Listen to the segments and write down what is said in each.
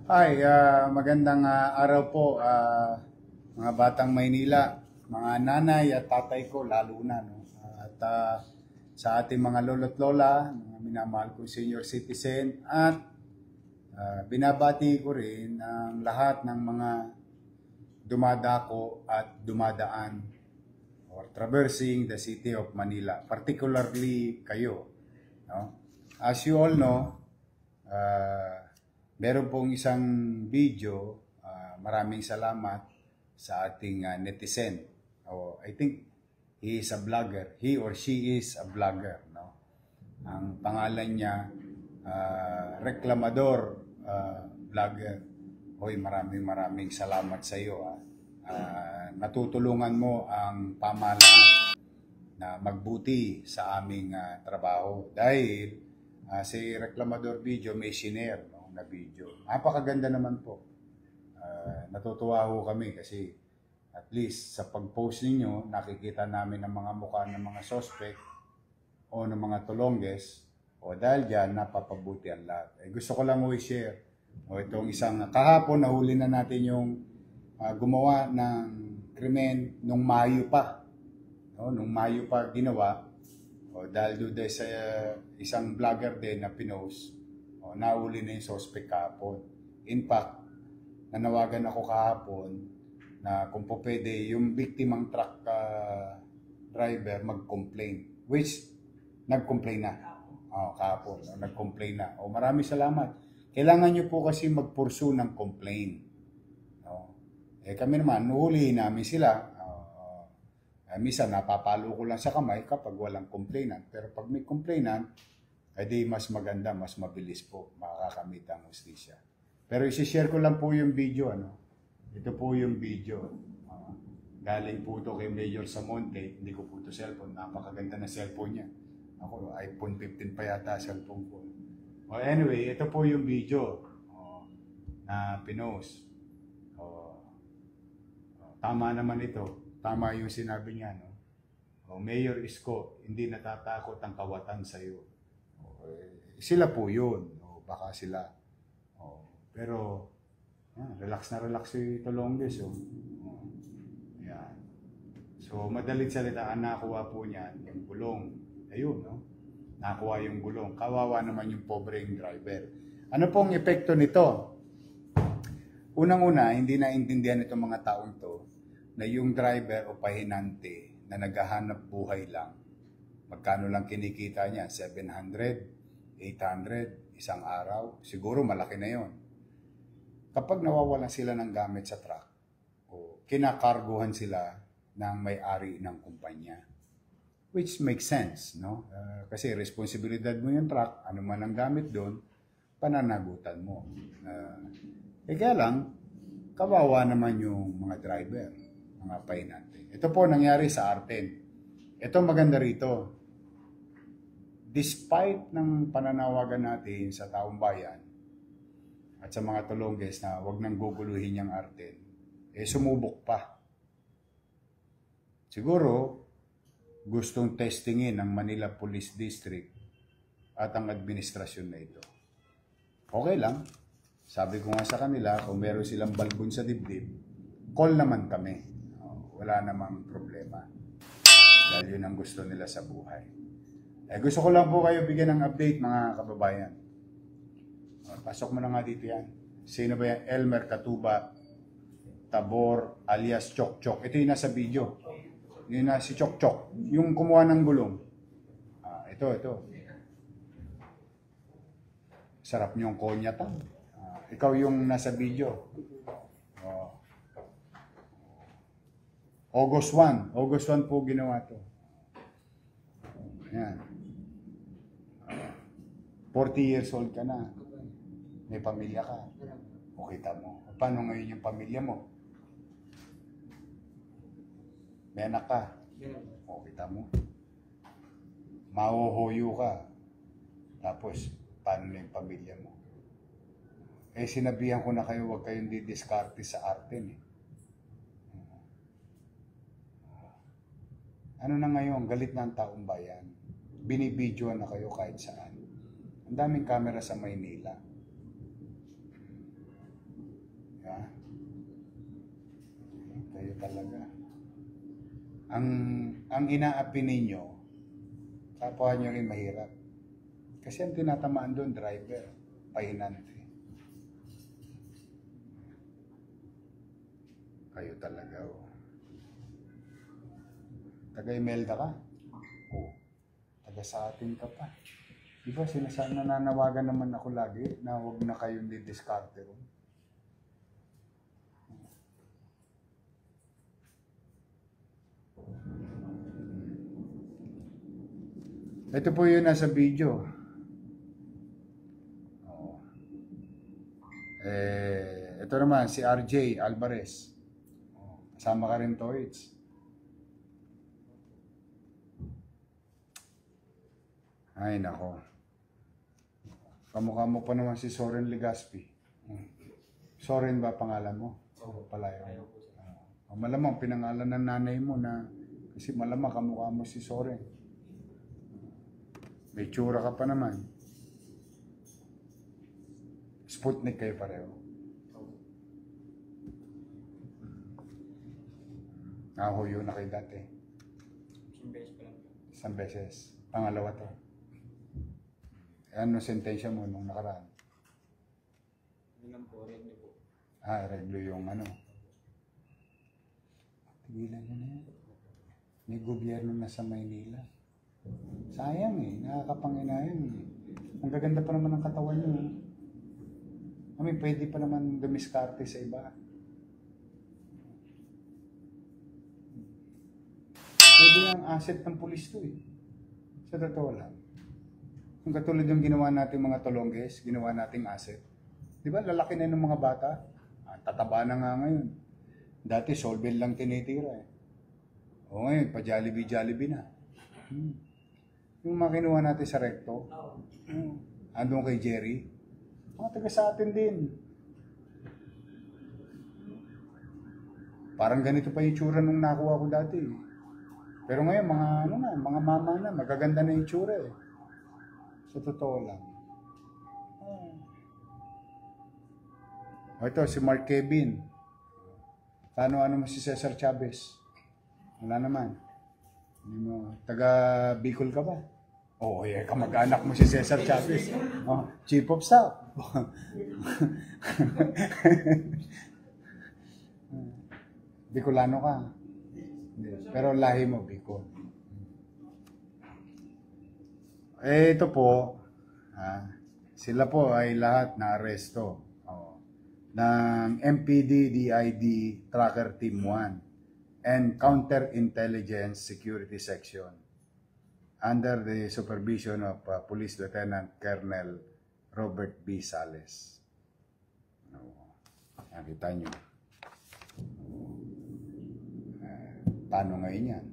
Hi, magandang araw po, mga batang Maynila, mga nanay at tatay ko lalo na. No? At sa ating mga lolo't lola, mga minamahal kong senior citizen at binabati ko rin ang lahat ng mga dumadako at dumadaan or traversing the city of Manila, particularly kayo. No? As you all know, meron pong isang video, maraming salamat sa ating netizen. I think he is a vlogger. He or she is a vlogger. No? Ang pangalan niya, Reklamador Vlogger. Hoy, maraming salamat sa iyo. Natutulungan mo ang pamahalaan na magbuti sa aming trabaho. Dahil si Reklamador Video may shinare na video. Napakaganda naman po. Natutuwa ho kami kasi at least sa pag-post ninyo, nakikita namin ang mga mukha ng mga suspect o ng mga tulongges o dahil dyan, napapabuti ang lahat. Gusto ko lang i-share. Itong isang kahapon, nahuli na natin yung gumawa ng krimen nung Mayo pa. Nung Mayo pa ginawa. Dahil doon sa isang vlogger din na pinost, nahuli na yung suspect kahapon. In fact, nanawagan ako kahapon na kung po pwede yung biktimang truck driver mag-complain. Which, nag-complain na. Kahapon, nag-complain na. Maraming salamat. Kailangan nyo po kasi mag-pursue ng complaint. Kami naman, nuhulihin namin sila. Minsan, napapalo ko lang sa kamay kapag walang complainant. Pero pag may complainant, di mas maganda, mas mabilis po makakamit ang hustisya. Pero isi-share ko lang po yung video. Ito po yung video. Galing po ito kay Mayor Samonte. Hindi ko po ito cellphone. Napakaganda na cellphone niya. Ako, iPhone 15 pa yata cellphone ko. Anyway, ito po yung video na pinost. Tama naman ito. Tama yung sinabi niya. Mayor Isko, hindi natatakot ang kawatan sa iyo. Sila po yun. Baka sila. Pero, relax na relax si Tolongges. Yan. So, madalit salita, nakuha po niya yung gulong. Ayun, nakuha yung gulong. Kawawa naman yung pobreng driver. Ano pong epekto nito? Unang-una, hindi naintindihan itong mga taong to na yung driver o pahinante na naghahanap buhay lang. Magkano lang kinikita niya? 700, 800, isang araw. Siguro malaki na yon. Kapag nawawalan sila ng gamit sa truck, kinakarguhan sila ng may-ari ng kumpanya. Which makes sense, no? Kasi responsibilidad mo yung truck, ano man ang gamit doon, pananagutan mo. Kaya lang, kawawa naman yung mga driver, mga pahinante. Ito po nangyari sa Arten. Ito maganda rito. Despite ng pananawagan natin sa taong bayan at sa mga tulongges na wag nang guguluhin yung Arten, sumubok pa. Siguro, gustong testingin ng Manila Police District at ang administrasyon na ito. Okay lang. Sabi ko nga sa kanila, kung meron silang balbon sa dibdib, call naman kami. Wala namang problema. Dahil yun ang gusto nila sa buhay. Gusto ko lang po kayo bigyan ng update, mga kababayan. Pasok mo na nga dito yan. Sino ba yan? Elmer Katuba Tabor alias Chok Chok. Ito yung nasa video. Yun na si Chok Chok. Yung kumuha ng gulong. Ito. Sarap niyong konyatan. Ikaw yung nasa video. August 1 po ginawa to. Yan. 40 years old ka na. May pamilya ka. O kita mo. Paano ngayon yung pamilya mo? May anak ka. O kita mo. Mahuhuyo ka. Tapos, paano na yung pamilya mo? Sinabihan ko na kayo, huwag kayong didiskarte sa Arten. Ano na ngayon, galit na ang taong bayan. Binibidyoan na kayo kahit saan. Ang daming camera sa Maynila. talaga. Ang inaapi ninyo, kapwa nyo rin mahirap. Kasi ang tinatamaan doon, driver, pahinante. Kayo talaga, oh. Taga-Imelda ka? Oo. Taga sa atin ka pa. Diba, nananawagan naman ako lagi na huwag na kayong didiskarte. Ito po yun nasa video. Oh. Ito naman, si RJ Alvarez. Oh, kasama ka rin to, it's. Ay, nako. Kamukha mo pa naman si Soren Legaspi. Soren ba pangalan mo? Oo, pala yun. Malamang pinangalan ng nanay mo na kasi malamang kamukha mo si Soren. May tsura ka pa naman. Sputnik kayo pareho. Nahuyo na kayo dati. Isang beses. Pangalawa to. Ano sentensya mo nung nakaraan? Hindi lang po, reglo po. Reglo yung ano. Tigilan nyo na yan. May gobyerno na sa Maynila. Sayang eh, nakakapanginayang eh. Ang gaganda pa naman ng katawan nyo. Pwede pa naman dumiskarte sa iba. Pwede yung asset ng pulis to eh. Sa totoo lang. Kung katulad yung ginawa natin mga tolongges, ginawa nating asset. Di ba, lalaki na ng mga bata. Tataba na nga ngayon. Dati, Solvay lang tinitira eh. O ngayon, pa-Jollibee na. Yung mga kinuha natin sa Recto, andun kay Jerry, mga taga sa atin din. Parang ganito pa yung tsura nung nakuha ko dati. Pero ngayon, mga mama na, magaganda na yung tsura eh. Sa totoo lang. Ito, si Mark Kevin. Ano mo si Cesar Chavez? Wala naman. Taga Bicol ka ba? Oo, kamag-anak mo si Cesar Chavez. Oh, Chief of Staff. Bicolano ka. Pero lahi mo, Bicol. Ito po, sila po ay lahat na aresto ng MPD-DID Tracker Team 1 and Counterintelligence Security Section under the supervision of Police Lieutenant Colonel Robert B. Sales. Nakita nyo. Paano ngayon yan?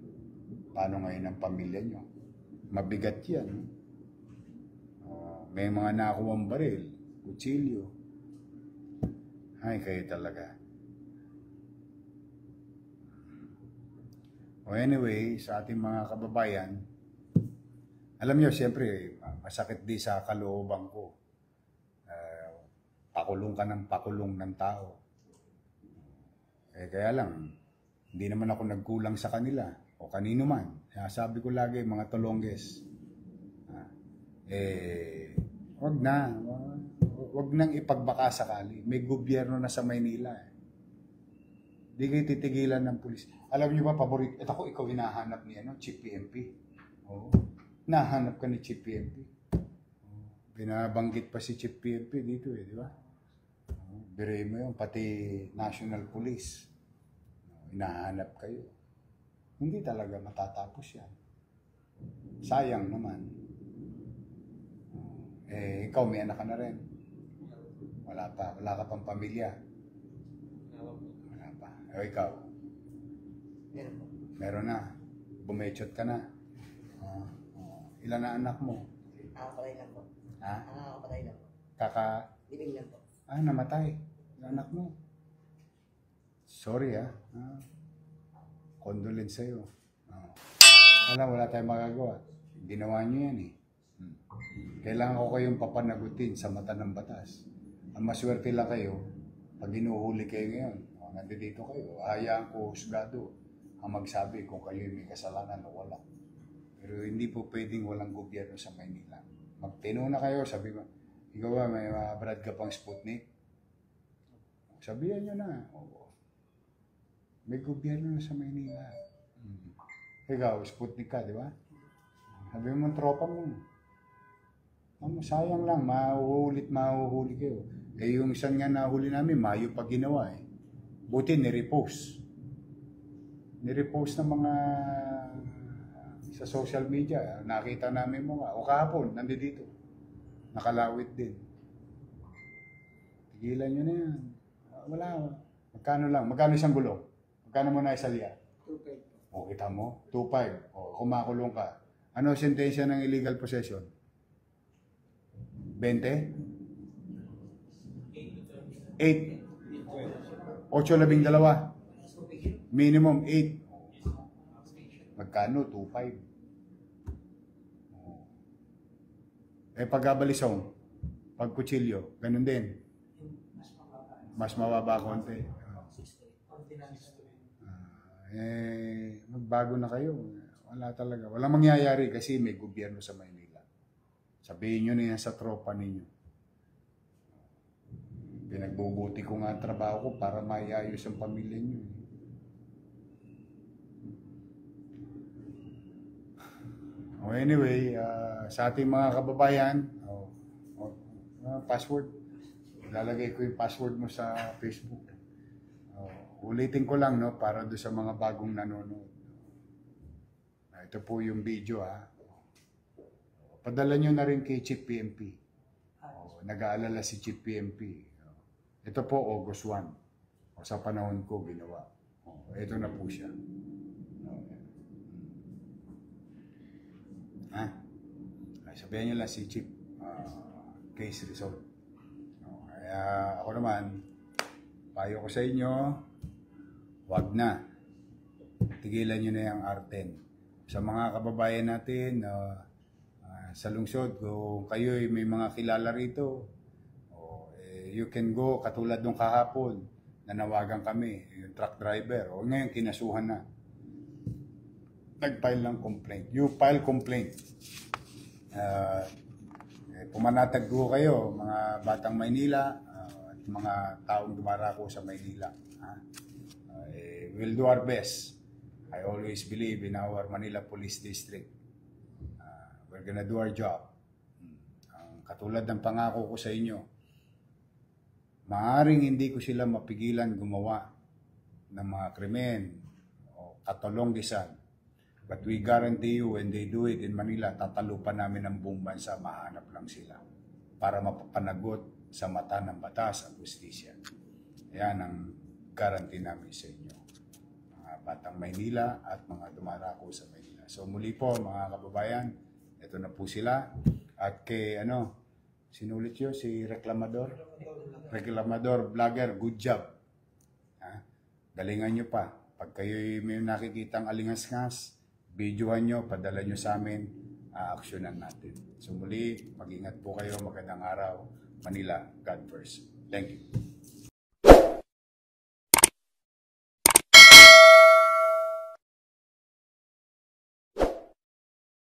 Paano ngayon ang pamilya nyo? Mabigat yan. May mga nakuwang baril, kutsilyo. Ay, kayo talaga. Anyway, sa ating mga kababayan, alam nyo, siyempre, masakit di sa kalooban ko. Pakulong ka ng pakulong ng tao. Kaya lang, hindi naman ako nagkulang sa kanila o kanino man. Sabi ko lagi, mga tolongges, wag nang ipagbaka sakali. May gobyerno na sa Maynila. Di kayo titigilan ng pulis. Alam niyo ba, paborito, ito ko, ikaw hinahanap ni Chief PNP. Oo. Nahanap ka ni Chief PNP. Binabanggit pa si Chief PNP dito di ba? Biruin mo yun, pati National Police. Hinahanap kayo. Hindi talaga matatapos yan. Sayang naman. Ikaw may anak ka na rin. Wala pa. Wala ka pang pamilya. Wala pa. Ikaw? Meron na. Bumechot ka na. Ilan na anak mo? Kapatay lang po. Ha? Kapatay lang po. Living lang po. Namatay. Anak mo. Sorry condolence sa'yo. Wala tayong magagawa. Ginawa nyo yan eh. Kailangan ko kayong papanagutin sa mata ng batas. Ang maswerte lang kayo, pag inuhuli kayo ngayon, nandito kayo. Hayaan ko husgado ang magsabi kung kayo may kasalanan o wala. Pero hindi po pwedeng walang gobyerno sa Maynila. Magtino na kayo, sabi mo, ikaw ba, may brad ka pang Sputnik? Sabihan nyo na. Oo. May gobyerno na sa Maynila. Ikaw, Sputnik ka, di ba? Sabi mo, tropa mo. Sayang lang, mahuhuli kayo. Eh yung isang nga nahuli namin, Mayo pa ginawa eh. Buti nirepost. Nirepost ng mga sa social media. Nakita namin mga, o kahapon, nandito. Nakalawit din. Tigilan nyo na yan. Wala. Magkano lang? Magkano isang gulong? Magkano mo na isalya? 2.5 po. O, kita mo? 2.5. O, kumakulong ka. Ano sentensya ng illegal possession? 20? 8. 8-12. Minimum 8. Magkano? 2.5. Eh, pagkabalisong, pag kutsilyo, ganun din. Mas mababa konti. Magbago na kayo. Wala talaga. Walang mangyayari kasi may gobyerno sa Maynila. Sabihin nyo na yan sa tropa ninyo. Pinagbubuti ko nga ang trabaho ko para maiayos ang pamilya nyo. Anyway, sa ating mga kababayan, password. Lalagay ko yung password mo sa Facebook. Ulitin ko lang, no, para doon sa mga bagong nanonood. Ito po yung video, ha. Padala nyo na rin kay Chief PMP. Nag-aalala si Chief PMP. Ito po, August 1. Sa panahon ko, ginawa. Ito na po siya. Sabihan nyo lang si Chief, case resolved. Kaya ako naman, payo ko sa inyo, wag na. Tigilan nyo na yung R10. Sa mga kababayan natin, sa lungsod, kung kayo may mga kilala rito, you can go, katulad nung kahapon, nanawagan kami, yung truck driver, ngayon kinasuhan na. Nag-file ng complaint. You file complaint. Pumanatag ko kayo, mga batang Maynila, at mga taong dumarako sa Maynila. We'll do our best. I always believe in our Manila Police District. We're gonna do our job. Katulad ng pangako ko sa inyo, maaaring hindi ko sila mapigilan gumawa ng mga krimen o katulonggisan. But we guarantee you, when they do it in Manila, tatalo pa namin ang buong bansa, mahanap lang sila para mapapanagot sa mata ng batas at justisya. Yan ang guarantee namin sa inyo, mga batang Maynila at mga dumarako sa Maynila. So muli po, mga kababayan, ito na po sila. At kay, sinulit yun, si Reklamador Vlogger, good job. Galingan nyo pa. Pag kayo may nakikitang alingas-ngas, videohan nyo, padala nyo sa amin, aaksyonan natin. So muli, mag-ingat po kayo, magandang araw. Manila, God first. Thank you.